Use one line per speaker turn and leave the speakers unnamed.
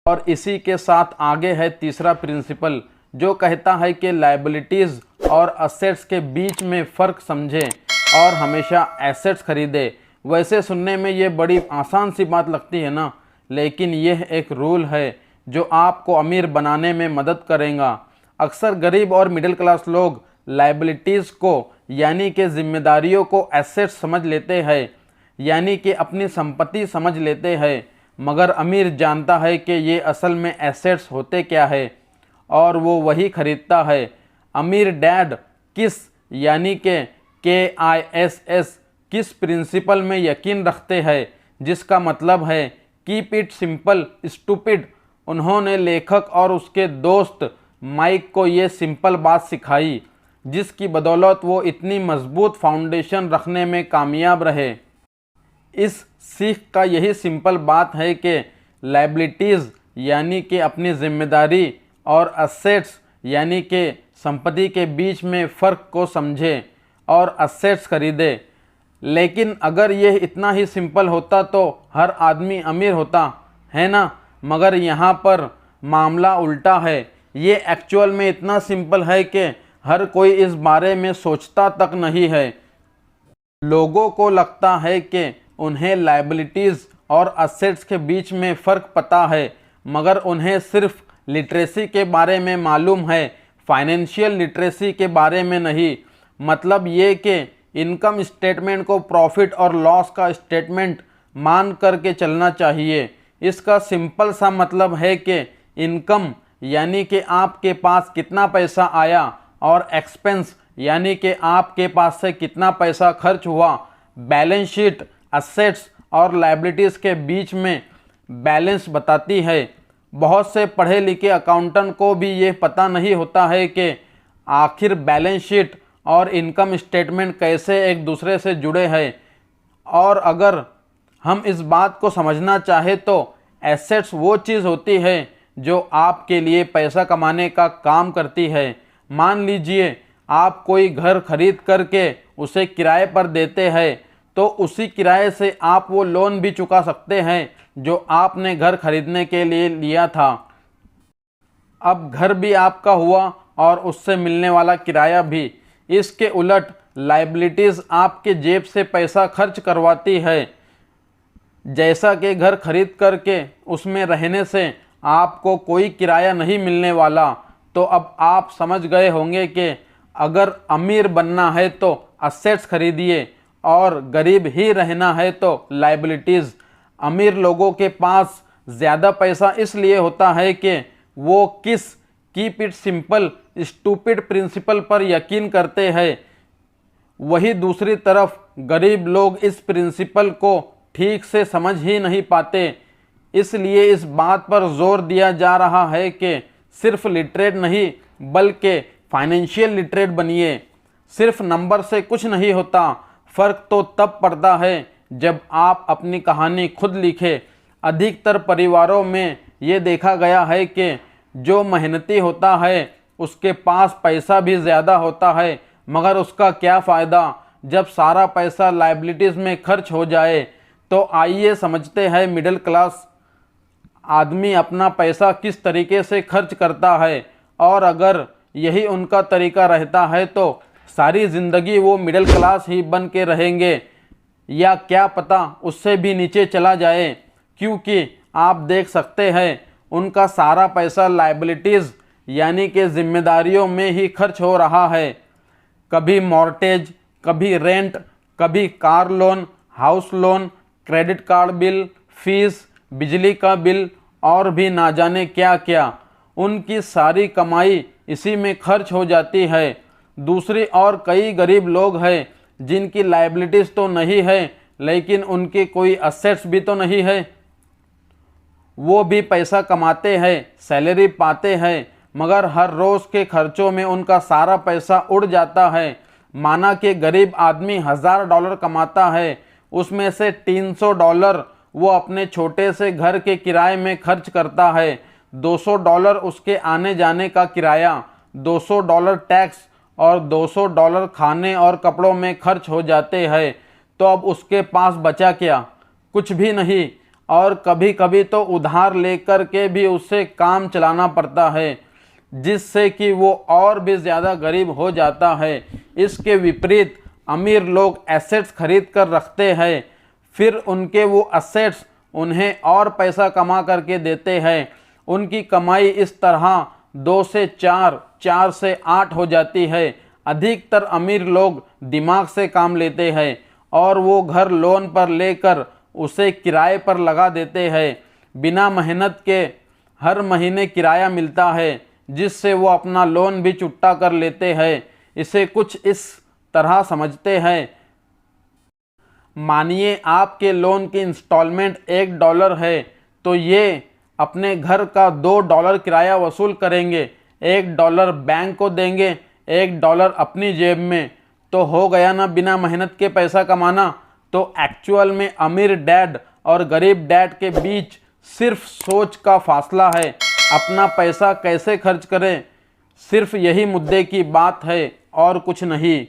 और इसी के साथ आगे है तीसरा प्रिंसिपल, जो कहता है कि लायबिलिटीज़ और असेट्स के बीच में फ़र्क समझें और हमेशा एसेट्स खरीदे। वैसे सुनने में ये बड़ी आसान सी बात लगती है ना, लेकिन यह एक रूल है जो आपको अमीर बनाने में मदद करेगा। अक्सर गरीब और मिडिल क्लास लोग लायबिलिटीज़ को यानी कि जिम्मेदारियों को एसेट्स समझ लेते हैं, यानी कि अपनी संपत्ति समझ लेते हैं, मगर अमीर जानता है कि ये असल में एसेट्स होते क्या है और वो वही खरीदता है। अमीर डैड किस यानी कि KISS किस प्रिंसिपल में यकीन रखते हैं, जिसका मतलब है कीप इट सिंपल स्टूपिड। उन्होंने लेखक और उसके दोस्त माइक को ये सिंपल बात सिखाई, जिसकी बदौलत वो इतनी मजबूत फाउंडेशन रखने में कामयाब रहे। इस सीख का यही सिंपल बात है कि लायबिलिटीज़ यानी कि अपनी जिम्मेदारी और असेट्स यानी कि संपत्ति के बीच में फ़र्क को समझे और असेट्स खरीदे। लेकिन अगर यह इतना ही सिंपल होता तो हर आदमी अमीर होता, है ना? मगर यहाँ पर मामला उल्टा है। ये एक्चुअल में इतना सिंपल है कि हर कोई इस बारे में सोचता तक नहीं है। लोगों को लगता है कि उन्हें लायबिलिटीज़ और असेट्स के बीच में फ़र्क पता है, मगर उन्हें सिर्फ लिटरेसी के बारे में मालूम है, फाइनेंशियल लिटरेसी के बारे में नहीं। मतलब ये कि इनकम स्टेटमेंट को प्रॉफिट और लॉस का स्टेटमेंट मान करके चलना चाहिए। इसका सिंपल सा मतलब है कि इनकम यानी कि आपके पास कितना पैसा आया और एक्सपेंस यानी कि आपके पास से कितना पैसा खर्च हुआ। बैलेंस शीट असेट्स और लायबिलिटीज़ के बीच में बैलेंस बताती है। बहुत से पढ़े लिखे अकाउंटेंट को भी ये पता नहीं होता है कि आखिर बैलेंस शीट और इनकम स्टेटमेंट कैसे एक दूसरे से जुड़े हैं। और अगर हम इस बात को समझना चाहे तो एसेट्स वो चीज़ होती है जो आपके लिए पैसा कमाने का काम करती है। मान लीजिए आप कोई घर खरीद करके उसे किराए पर देते हैं, तो उसी किराए से आप वो लोन भी चुका सकते हैं जो आपने घर खरीदने के लिए लिया था। अब घर भी आपका हुआ और उससे मिलने वाला किराया भी। इसके उलट लायबिलिटीज़ आपके जेब से पैसा खर्च करवाती है। जैसा कि घर खरीद करके उसमें रहने से आपको कोई किराया नहीं मिलने वाला, तो अब आप समझ गए होंगे कि अगर अमीर बनना है तो असेट्स खरीदिए और गरीब ही रहना है तो लायबिलिटीज़। अमीर लोगों के पास ज़्यादा पैसा इसलिए होता है कि वो किस keep it simple stupid principle पर यकीन करते हैं। वही दूसरी तरफ गरीब लोग इस प्रिंसिपल को ठीक से समझ ही नहीं पाते। इसलिए इस बात पर जोर दिया जा रहा है कि सिर्फ लिटरेट नहीं बल्कि फाइनेंशियल लिटरेट बनिए। सिर्फ नंबर से कुछ नहीं होता। फ़र्क तो तब पड़ता है जब आप अपनी कहानी खुद लिखें। अधिकतर परिवारों में ये देखा गया है कि जो मेहनती होता है उसके पास पैसा भी ज़्यादा होता है, मगर उसका क्या फ़ायदा जब सारा पैसा लायबिलिटीज़ में खर्च हो जाए। तो आइए समझते हैं मिडिल क्लास आदमी अपना पैसा किस तरीके से खर्च करता है, और अगर यही उनका तरीका रहता है तो सारी ज़िंदगी वो मिडिल क्लास ही बन के रहेंगे, या क्या पता उससे भी नीचे चला जाए। क्योंकि आप देख सकते हैं उनका सारा पैसा लायबिलिटीज़ यानी कि जिम्मेदारियों में ही खर्च हो रहा है। कभी मॉर्टेज, कभी रेंट, कभी car loan, house loan, credit card bill, fees, बिजली का बिल और भी ना जाने क्या क्या। उनकी सारी कमाई इसी में खर्च हो जाती है। दूसरी और कई गरीब लोग हैं जिनकी लायबिलिटीज़ तो नहीं है, लेकिन उनके कोई असेट्स भी तो नहीं है। वो भी पैसा कमाते हैं, सैलरी पाते हैं, मगर हर रोज़ के खर्चों में उनका सारा पैसा उड़ जाता है। माना कि गरीब आदमी $1000 कमाता है, उसमें से $300 वो अपने छोटे से घर के किराए में खर्च करता है, $200 उसके आने जाने का किराया, $200 टैक्स और $200 खाने और कपड़ों में खर्च हो जाते हैं। तो अब उसके पास बचा क्या? कुछ भी नहीं। और कभी कभी तो उधार लेकर के भी उसे काम चलाना पड़ता है, जिससे कि वो और भी ज़्यादा गरीब हो जाता है। इसके विपरीत अमीर लोग एसेट्स खरीद कर रखते हैं, फिर उनके वो एसेट्स उन्हें और पैसा कमा करके देते हैं। उनकी कमाई इस तरह 2 से 4, 4 से 8 हो जाती है। अधिकतर अमीर लोग दिमाग से काम लेते हैं और वो घर लोन पर लेकर उसे किराए पर लगा देते हैं। बिना मेहनत के हर महीने किराया मिलता है, जिससे वो अपना लोन भी चुकता कर लेते हैं। इसे कुछ इस तरह समझते हैं, मानिए आपके लोन की इंस्टॉलमेंट $1 है, तो ये अपने घर का $2 किराया वसूल करेंगे, $1 बैंक को देंगे, $1 अपनी जेब में। तो हो गया ना बिना मेहनत के पैसा कमाना। तो एक्चुअल में अमीर डैड और गरीब डैड के बीच सिर्फ सोच का फासला है। अपना पैसा कैसे खर्च करें, सिर्फ यही मुद्दे की बात है और कुछ नहीं।